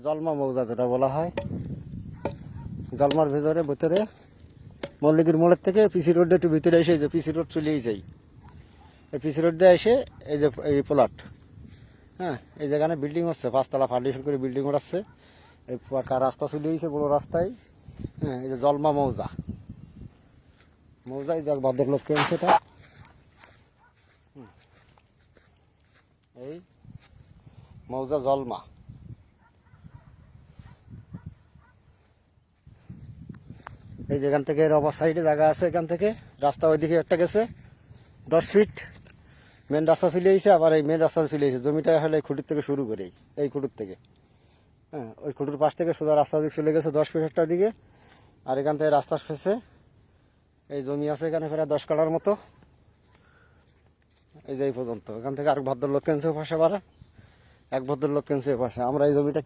জলমা মৌজা যেটা বলা হয়, জলমার ভিতরে মল্লিকের মোড়ের থেকে পিসি রোড একটু ভিতরে এসে যে পিসি রোড চলেই যাই, এই পিসি রোড দিয়ে এসে এই যে এই প্লট, হ্যাঁ এই যেখানে বিল্ডিং হচ্ছে, 5 তলা ফাউন্ডেশন করে বিল্ডিং উঠাচ্ছে, এই পাকা রাস্তা চলে গেছে বড় রাস্তায়। হ্যাঁ এই যে জলমা মৌজা, এই যে ভদ্রলোক কেন সেটা, এই মৌজা জলমা। এই যেখান থেকে রবার সাইডে জায়গা আছে, এখান থেকে রাস্তা ওইদিকে একটা গেছে 10 ফিট, মেন রাস্তা চলে গেছে, আবার এই মেন রাস্তা চলে গেছে। জমিটা হলে খুঁটির থেকে শুরু করে এই খুঁটির থেকে, হ্যাঁ ওই খুঁটির পাশ থেকে সোজা রাস্তা দিকে চলে গেছে 10 ফিট একটা দিকে। আর এখান থেকে রাস্তা ফেসে এই জমি আছে এখানে প্রায় 10 কাঠার মতো, এই যে এই পর্যন্ত। এখান থেকে আর ভদ্রলোক কেনছে পাশে, এক ভদ্রলোক কেনছে পাশে। আমরা এই জমিটা